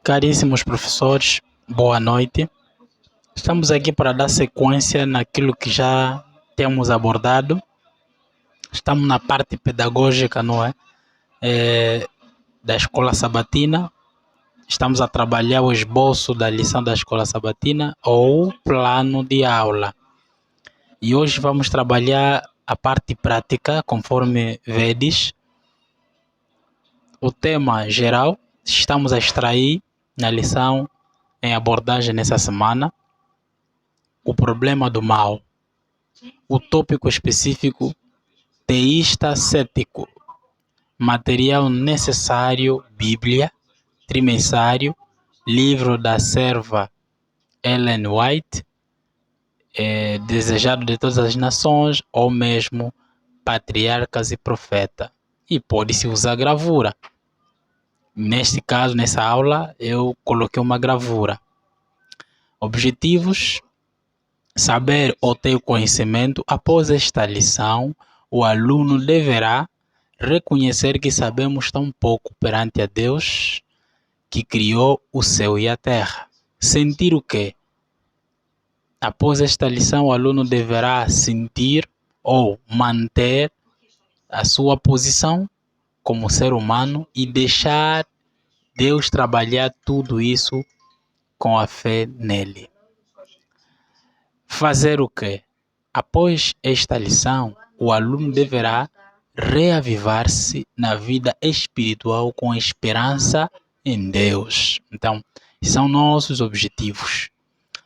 Caríssimos professores, boa noite. Estamos aqui para dar sequência naquilo que já temos abordado. Estamos na parte pedagógica, não é? Da escola sabatina. Estamos a trabalhar o esboço da lição da escola sabatina ou plano de aula. E hoje vamos trabalhar a parte prática, conforme vedes. O tema geral, estamos a extrair na lição em abordagem nessa semana, o problema do mal. O tópico específico, teísta cético. Material necessário, Bíblia, trimensário, livro da serva Ellen White, Desejado de Todas as Nações, ou mesmo Patriarcas e Profeta. E pode-se usar gravura. Neste caso, nessa aula, eu coloquei uma gravura. Objetivos: saber ou ter o conhecimento. Após esta lição, o aluno deverá reconhecer que sabemos tão pouco perante a Deus que criou o céu e a terra. Sentir o quê? Após esta lição, o aluno deverá sentir ou manter a sua posição como ser humano e deixar Deus trabalhar tudo isso com a fé nele. Fazer o quê? Após esta lição, o aluno deverá reavivar-se na vida espiritual com esperança em Deus. Então, são nossos objetivos.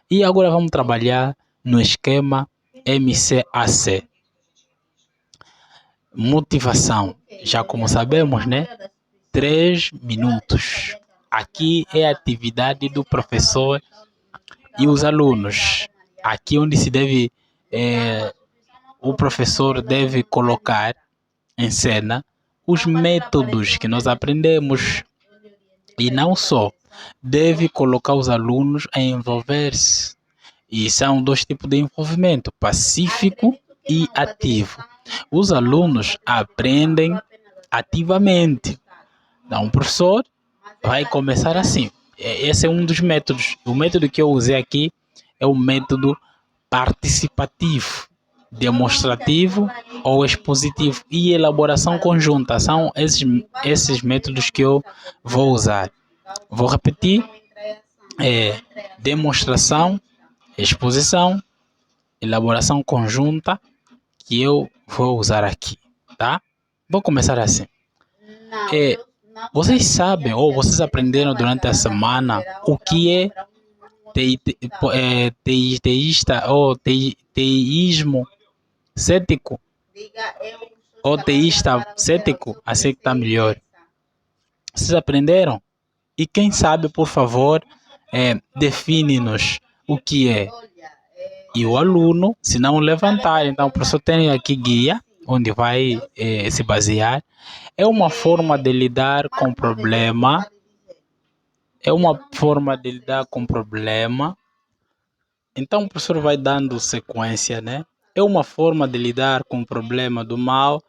E agora vamos trabalhar no esquema MCAC. Motivação. Já como sabemos, né? 3 minutos. Aqui é a atividade do professor e os alunos. Aqui onde se deve, o professor deve colocar em cena os métodos que nós aprendemos. E não só, deve colocar os alunos a envolver-se. E são 2 tipos de envolvimento, pacífico e ativo. Os alunos aprendem ativamente. Então, o professor vai começar assim. Esse é um dos métodos. O método que eu usei aqui é o método participativo, demonstrativo ou expositivo e elaboração conjunta. São esses métodos que eu vou usar. Vou repetir: demonstração, exposição, elaboração conjunta, que eu vou usar aqui, tá? Vou começar assim. Vocês sabem ou vocês aprenderam durante a semana o que é teísta ou teísmo cético? Ou teísta cético? Assim que está melhor. Vocês aprenderam? E quem sabe, por favor, define-nos o que é. E o aluno, se não levantar, então o professor tem aqui guia, onde vai se basear. É uma forma de lidar com problema. Então o professor vai dando sequência, né? É uma forma de lidar com o problema do mal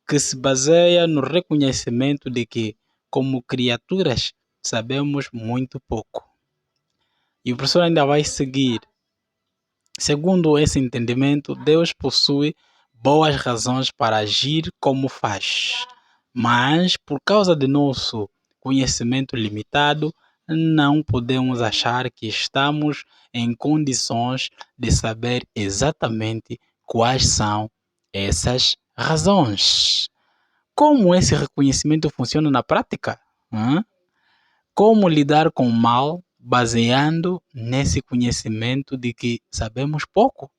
que se baseia no reconhecimento de que, como criaturas, sabemos muito pouco. E o professor ainda vai seguir. Segundo esse entendimento, Deus possui boas razões para agir como faz. Mas, por causa de nosso conhecimento limitado, não podemos achar que estamos em condições de saber exatamente quais são essas razões. Como esse reconhecimento funciona na prática? Como lidar com o mal baseando nesse conhecimento de que sabemos pouco?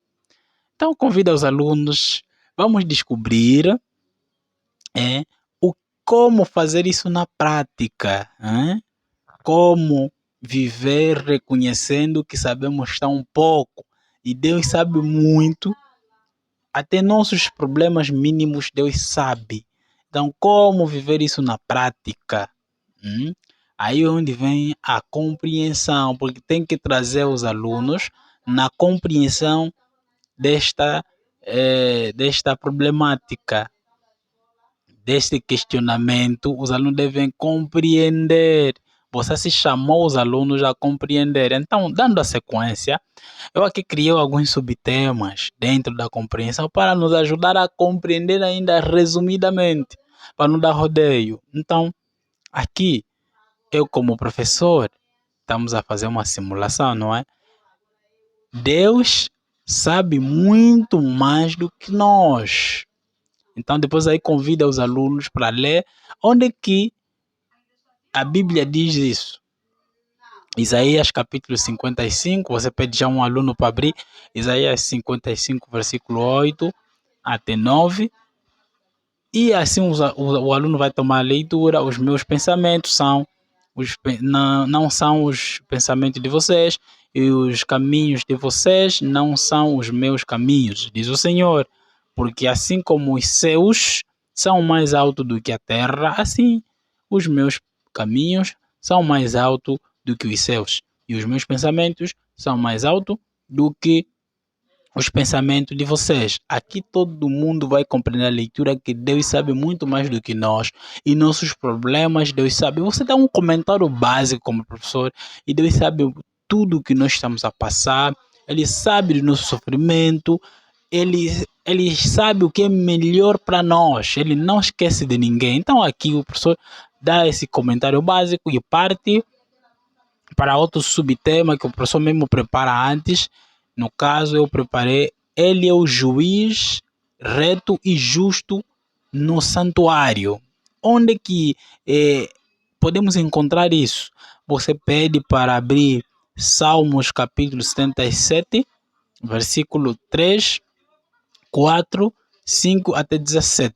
Então, convido os alunos, vamos descobrir como fazer isso na prática. Como viver reconhecendo que sabemos tão pouco e Deus sabe muito, até nossos problemas mínimos Deus sabe. Então, como viver isso na prática? Aí é onde vem a compreensão, porque tem que trazer os alunos na compreensão desta problemática, deste questionamento. Os alunos devem compreender, você se chamou os alunos a compreender. Então, dando a sequência, eu aqui criei alguns subtemas dentro da compreensão para nos ajudar a compreender ainda resumidamente, para não dar rodeio. Então, aqui, eu como professor, estamos a fazer uma simulação, não é? Deus sabe muito mais do que nós. Então, depois aí convida os alunos para ler onde que a Bíblia diz isso. Isaías capítulo 55, você pede já um aluno para abrir. Isaías 55, versículo 8 até 9. E assim o aluno vai tomar a leitura. Os meus pensamentos não são os pensamentos de vocês, e os caminhos de vocês não são os meus caminhos, diz o Senhor. Porque assim como os céus são mais altos do que a terra, assim os meus caminhos são mais altos do que os céus, e os meus pensamentos são mais altos do que os pensamentos de vocês. Aqui todo mundo vai compreender a leitura que Deus sabe muito mais do que nós, e nossos problemas Deus sabe. Você dá um comentário básico como professor e Deus sabe tudo que nós estamos a passar. Ele sabe do nosso sofrimento. Ele sabe o que é melhor para nós. Ele não esquece de ninguém. Então aqui o professor dá esse comentário básico e parte para outro subtema que o professor mesmo prepara antes. No caso, eu preparei: ele é o juiz reto e justo no santuário. Onde que podemos encontrar isso? Você pede para abrir Salmos capítulo 77, versículo 3, 4, 5 até 17.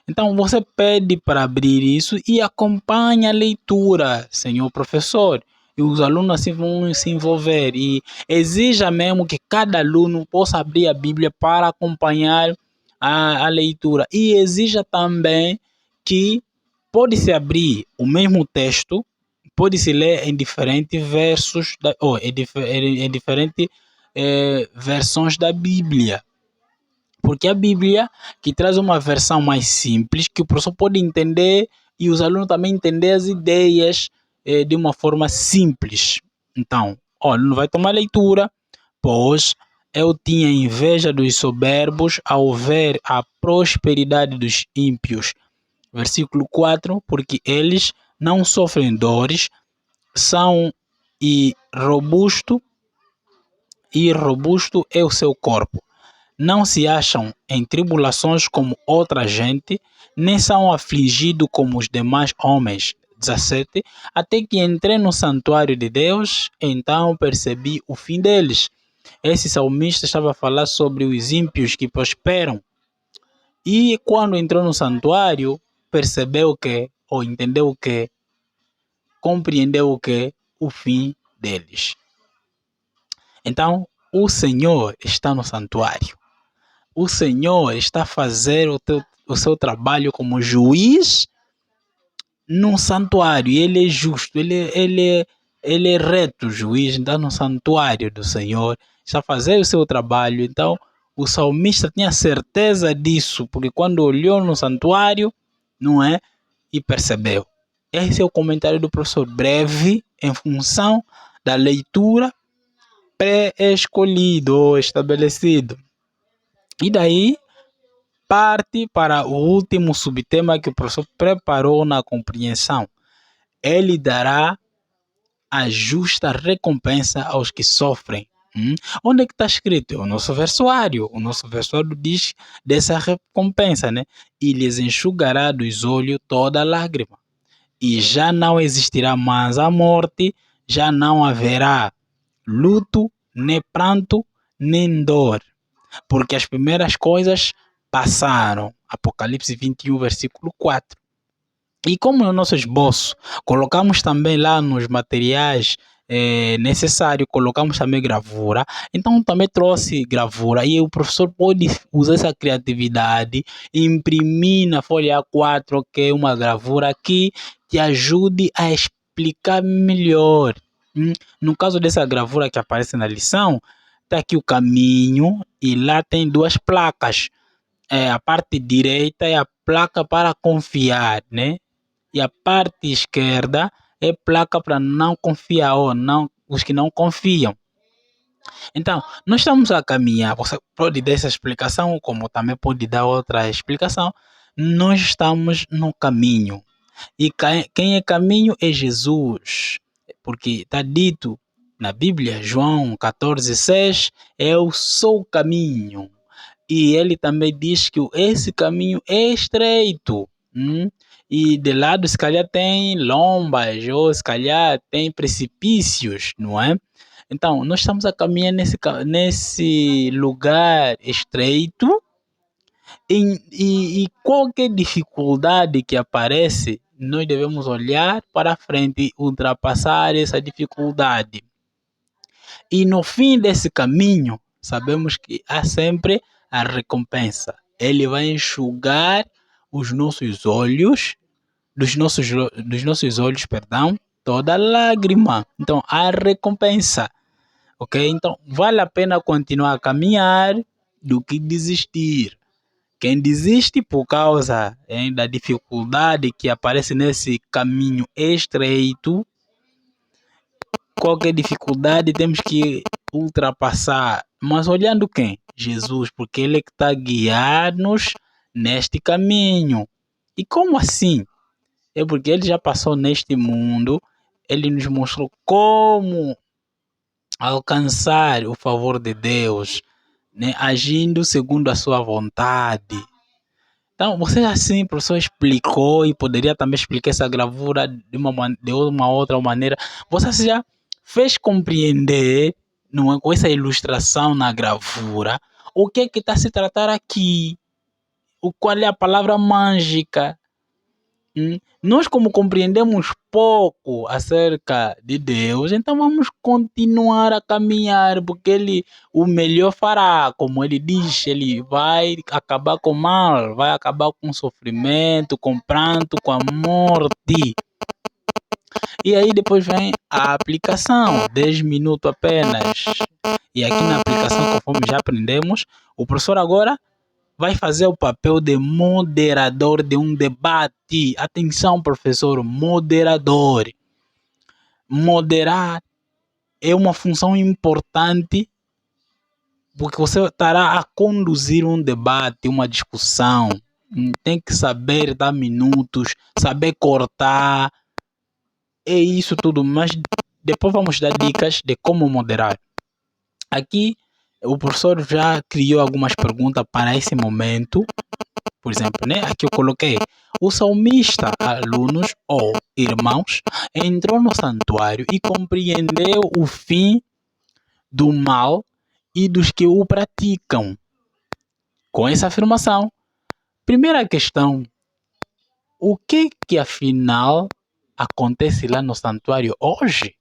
Então você pede para abrir isso e acompanha a leitura, senhor professor. E os alunos assim vão se envolver. E exija mesmo que cada aluno possa abrir a Bíblia para acompanhar a leitura. E exija também que pode-se abrir o mesmo texto, pode-se ler em diferentes versos, em diferentes versões da Bíblia. Porque a Bíblia, que traz uma versão mais simples, que o professor pode entender e os alunos também entender as ideias de uma forma simples. Então, o aluno vai tomar leitura, pois eu tinha inveja dos soberbos ao ver a prosperidade dos ímpios. Versículo 4, porque eles não sofrem dores, são e robusto é o seu corpo. Não se acham em tribulações como outra gente, nem são afligidos como os demais homens. 17. Até que entrei no santuário de Deus, então percebi o fim deles. Esse salmista estava a falar sobre os ímpios que prosperam. E quando entrou no santuário, percebeu que, ou entendeu que, compreendeu que, o fim deles. Então, o Senhor está no santuário. O Senhor está a fazer o seu trabalho como juiz no santuário. E ele é justo, ele é reto, juiz, está no santuário do Senhor, está a fazer o seu trabalho. Então, o salmista tinha certeza disso, porque quando olhou no santuário, não é? E percebeu. Esse é o comentário do professor, breve, em função da leitura pré-escolhido ou estabelecido. E daí parte para o último subtema que o professor preparou na compreensão. Ele dará a justa recompensa aos que sofrem. Onde é que está escrito? O nosso versuário. O nosso versuário diz dessa recompensa, né? E lhes enxugará dos olhos toda lágrima. E já não existirá mais a morte, já não haverá luto, nem pranto, nem dor, porque as primeiras coisas passaram. Apocalipse 21, versículo 4. E como no nosso esboço colocamos também lá nos materiais necessários, colocamos também gravura, então também trouxe gravura, e o professor pode usar essa criatividade, imprimir na folha A4, que é uma gravura que te ajude a explicar melhor. No caso dessa gravura que aparece na lição, está aqui o caminho e lá tem duas placas. A parte direita é a placa para confiar, né? E a parte esquerda é placa para não confiar ou não, os que não confiam. Então, nós estamos a caminhar, você pode dar essa explicação, como também pode dar outra explicação. Nós estamos no caminho. E quem é caminho é Jesus. Porque está dito na Bíblia, João 14,6, eu sou o caminho. E ele também diz que esse caminho é estreito. E de lado, se calhar, tem lombas, ou se calhar tem precipícios, não é? Então, nós estamos a caminhar nesse lugar estreito e qualquer dificuldade que aparece, nós devemos olhar para frente e ultrapassar essa dificuldade. E no fim desse caminho, sabemos que há sempre a recompensa. Ele vai enxugar os nossos olhos, dos nossos olhos, perdão, toda lágrima. Então, há recompensa. Ok? Então, vale a pena continuar a caminhar do que desistir. Quem desiste por causa da dificuldade que aparece nesse caminho estreito, qualquer dificuldade temos que ultrapassar. Mas olhando quem? Jesus, porque Ele é que está a guiar-nos neste caminho. E como assim? É porque Ele já passou neste mundo, Ele nos mostrou como alcançar o favor de Deus, né? Agindo segundo a sua vontade. Então, você assim, professor, explicou e poderia também explicar essa gravura de uma outra maneira. Você já fez compreender, não é, com essa ilustração na gravura, o que está se tratar aqui? Qual é a palavra mágica? Nós, como compreendemos pouco acerca de Deus, então vamos continuar a caminhar, porque Ele o melhor fará, como Ele diz, Ele vai acabar com o mal, vai acabar com o sofrimento, com o pranto, com a morte. E aí depois vem a aplicação, 10 minutos apenas. E aqui na aplicação, conforme já aprendemos, o professor agora vai fazer o papel de moderador de um debate. Atenção, professor, moderador. Moderar é uma função importante porque você estará a conduzir um debate, uma discussão. Tem que saber dar minutos, saber cortar. É isso tudo, mas depois vamos dar dicas de como moderar. Aqui, o professor já criou algumas perguntas para esse momento. Por exemplo, né? Aqui eu coloquei: o salmista, alunos ou irmãos, entrou no santuário e compreendeu o fim do mal e dos que o praticam. Com essa afirmação, primeira questão: o que afinal acontece lá no santuário hoje?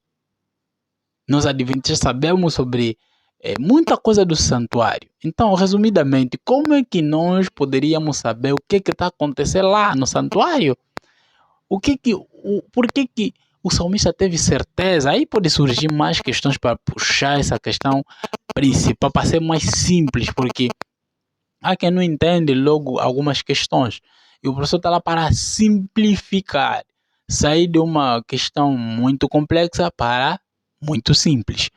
Nós adventistas sabemos sobre muita coisa do santuário. Então, resumidamente, como é que nós poderíamos saber o que está acontecendo lá no santuário? Por que o salmista teve certeza? Aí pode surgir mais questões para puxar essa questão principal, para ser mais simples, porque há quem não entende logo algumas questões. E o professor está lá para simplificar, sair de uma questão muito complexa para muito simples.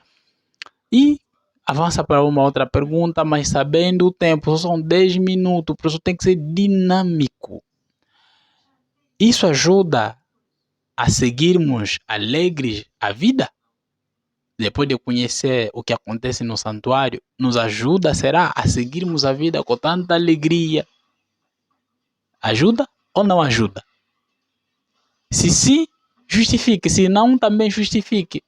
E avança para uma outra pergunta, mas sabendo o tempo, são 10 minutos, o professor tem que ser dinâmico. Isso ajuda a seguirmos alegres a vida? Depois de conhecer o que acontece no santuário, nos ajuda, será, a seguirmos a vida com tanta alegria? Ajuda ou não ajuda? Se sim, justifique. Se não, também justifique.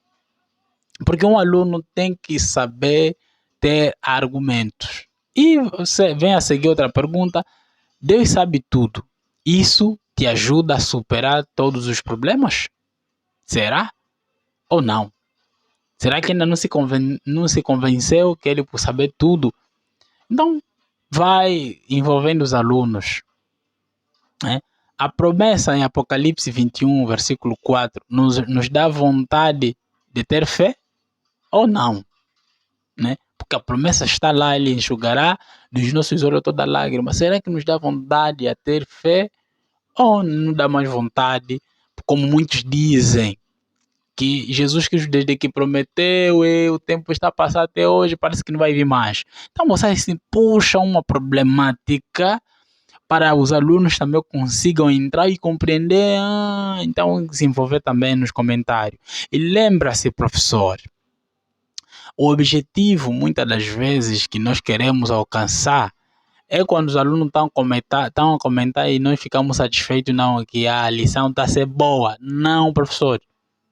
Porque um aluno tem que saber ter argumentos. E você vem a seguir outra pergunta: Deus sabe tudo. Isso te ajuda a superar todos os problemas? Será ou não? Será que ainda não se convenceu que ele por saber tudo? Então, vai envolvendo os alunos. Né? A promessa em Apocalipse 21, versículo 4, nos dá vontade de ter fé ou não? Né? Porque a promessa está lá, Ele enxugará dos nossos olhos toda lágrima. Será que nos dá vontade a ter fé ou não dá mais vontade, como muitos dizem? que Jesus Cristo, desde que prometeu, e o tempo está passando até hoje, parece que não vai vir mais. Então você assim, puxa uma problemática para os alunos também consigam entrar e compreender, então se envolver também nos comentários. E lembra-se, professor, o objetivo, muitas das vezes, que nós queremos alcançar é quando os alunos estão a comentar e nós ficamos satisfeitos, não, que a lição está a ser boa. Não, professor,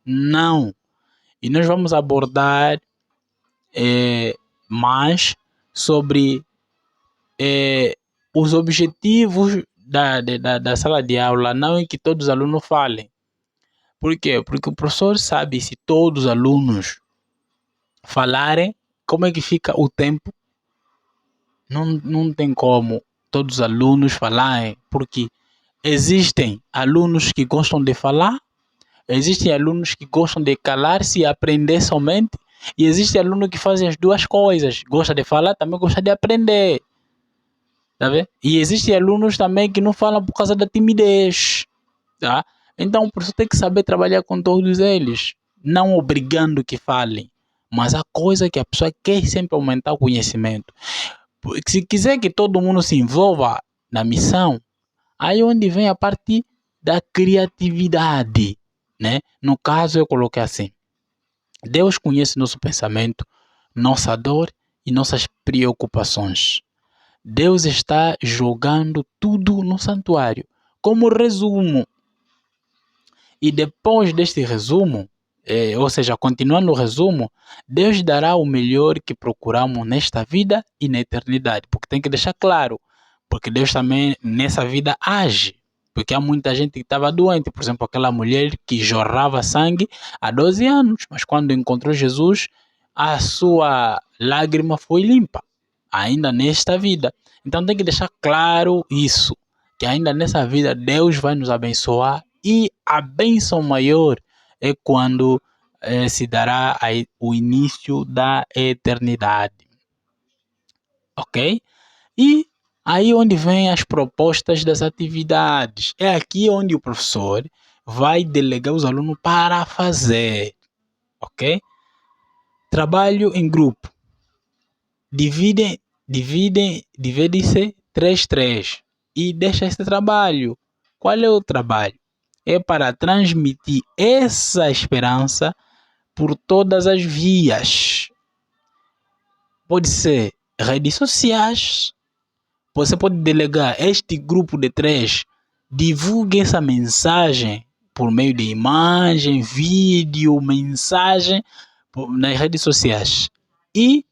não. E nós vamos abordar mais sobre os objetivos da sala de aula, não é que todos os alunos falem. Por quê? Porque o professor sabe se todos os alunos falarem, como é que fica o tempo. Não tem como todos os alunos falarem, porque existem alunos que gostam de falar, existem alunos que gostam de calar-se e aprender somente, e existem alunos que fazem as duas coisas, gosta de falar, também gosta de aprender. Tá vendo? E existem alunos também que não falam por causa da timidez. Tá? Então o professor tem que saber trabalhar com todos eles, não obrigando que falem, mas a coisa que a pessoa quer sempre aumentar o conhecimento. Se quiser que todo mundo se envolva na missão, aí onde vem a parte da criatividade, né? No caso, eu coloquei assim: Deus conhece nosso pensamento, nossa dor e nossas preocupações. Deus está jogando tudo no santuário, como resumo. E depois deste resumo, ou seja, continuando o resumo, Deus dará o melhor que procuramos nesta vida e na eternidade. Porque tem que deixar claro, porque Deus também nessa vida age. Porque há muita gente que estava doente, por exemplo, aquela mulher que jorrava sangue há 12 anos, mas quando encontrou Jesus, a sua lágrima foi limpa, ainda nesta vida. Então tem que deixar claro isso, que ainda nessa vida Deus vai nos abençoar, e a bênção maior é quando se dará o início da eternidade. Ok? E aí onde vem as propostas das atividades. É aqui onde o professor vai delegar os alunos para fazer. Ok? Trabalho em grupo. Divide-se 3-3 e deixa esse trabalho. Qual é o trabalho? É para transmitir essa esperança por todas as vias. Pode ser redes sociais. Você pode delegar este grupo de 3, divulgue essa mensagem por meio de imagem, vídeo, mensagem nas redes sociais. E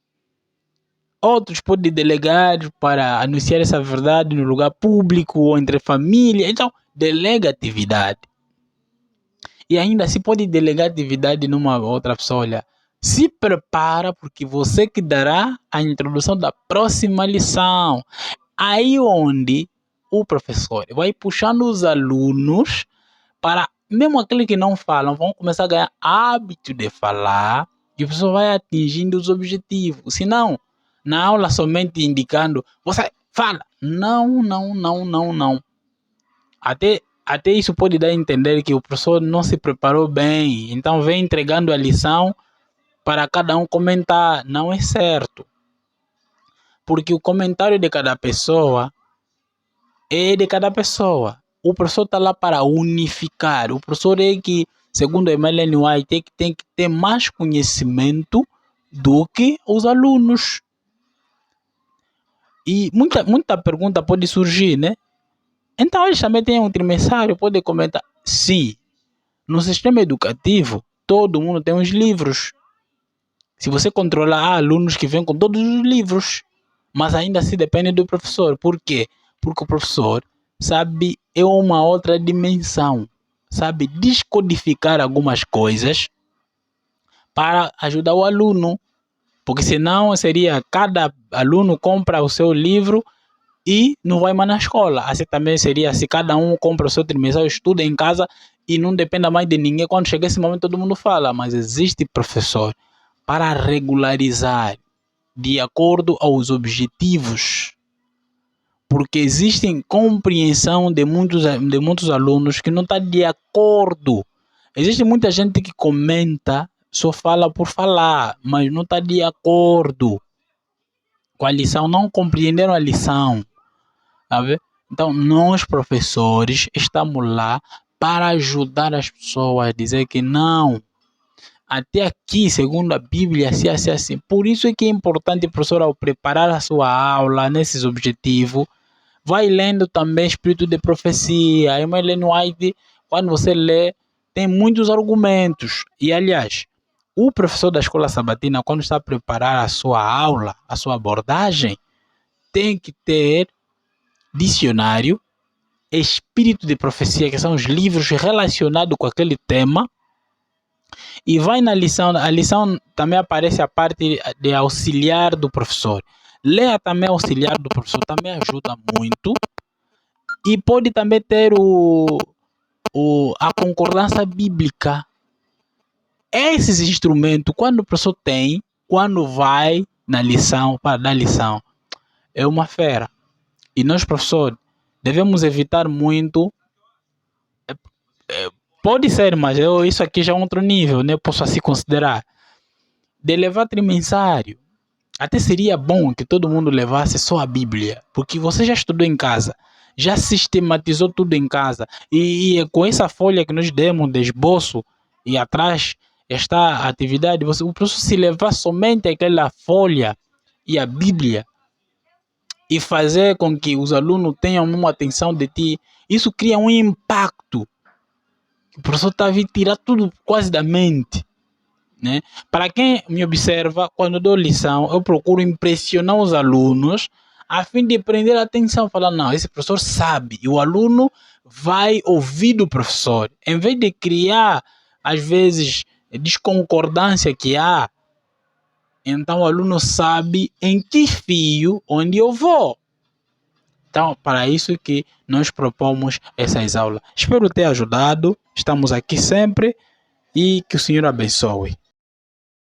outros podem delegar para anunciar essa verdade no lugar público ou entre família. Então, delega atividade. E ainda se pode delegar atividade numa outra pessoa. Olha, se prepara porque você que dará a introdução da próxima lição. Aí onde o professor vai puxando os alunos para, mesmo aqueles que não falam, vão começar a ganhar hábito de falar e o professor vai atingindo os objetivos. Se não, na aula somente indicando, você fala. Não. Até isso pode dar a entender que o professor não se preparou bem, então vem entregando a lição para cada um comentar. Não é certo. Porque o comentário de cada pessoa é de cada pessoa. O professor está lá para unificar. O professor é que, segundo a Ellen White, tem que ter mais conhecimento do que os alunos. E muita pergunta pode surgir, né? Então eles também têm um trimestrário, pode comentar. Sim, no sistema educativo, todo mundo tem os livros. Se você controlar, há alunos que vêm com todos os livros, mas ainda assim depende do professor. Por quê? Porque o professor sabe, é uma outra dimensão, sabe descodificar algumas coisas para ajudar o aluno. Porque senão seria cada aluno compra o seu livro e não vai mais na escola. Assim também seria se cada um compra o seu trimestral, estuda em casa e não dependa mais de ninguém. Quando chegar esse momento todo mundo fala, mas existe professor para regularizar de acordo aos objetivos. Porque existe compreensão de muitos alunos que não está de acordo. Existe muita gente que comenta, só fala por falar, mas não está de acordo com a lição, não compreenderam a lição. Tá vendo? Então, nós professores estamos lá para ajudar as pessoas a dizer que não, até aqui, segundo a Bíblia, assim, assim, assim. Por isso é que é importante, professor, ao preparar a sua aula nesses objetivos, vai lendo também Espírito de Profecia. A Ellen White, quando você lê, tem muitos argumentos. E, aliás, o professor da escola sabatina, quando está a preparar a sua aula, a sua abordagem, tem que ter dicionário, Espírito de Profecia, que são os livros relacionados com aquele tema, e vai na lição, a lição também aparece a parte de auxiliar do professor. Leia também auxiliar do professor, também ajuda muito. E pode também ter a concordância bíblica. Esses instrumentos, quando o professor tem, quando vai na lição, para dar lição, é uma fera. E nós, professores, devemos evitar muito. Pode ser, mas isso aqui já é outro nível, né? Posso assim considerar. De levar trimensário. Até seria bom que todo mundo levasse só a Bíblia, porque você já estudou em casa, já sistematizou tudo em casa, e com essa folha que nós demos de esboço, e atrás está a atividade, o professor se levar somente aquela folha e a Bíblia, e fazer com que os alunos tenham uma atenção de ti, isso cria um impacto. O professor está a vir tirar tudo quase da mente. Né? Para quem me observa, quando dou lição, eu procuro impressionar os alunos a fim de prender a atenção, falar, não, esse professor sabe, e o aluno vai ouvir do professor, em vez de criar, às vezes, desconcordância que há, então o aluno sabe em que fio onde eu vou. Então, para isso que nós propomos essas aulas. Espero ter ajudado, estamos aqui sempre e que o Senhor abençoe.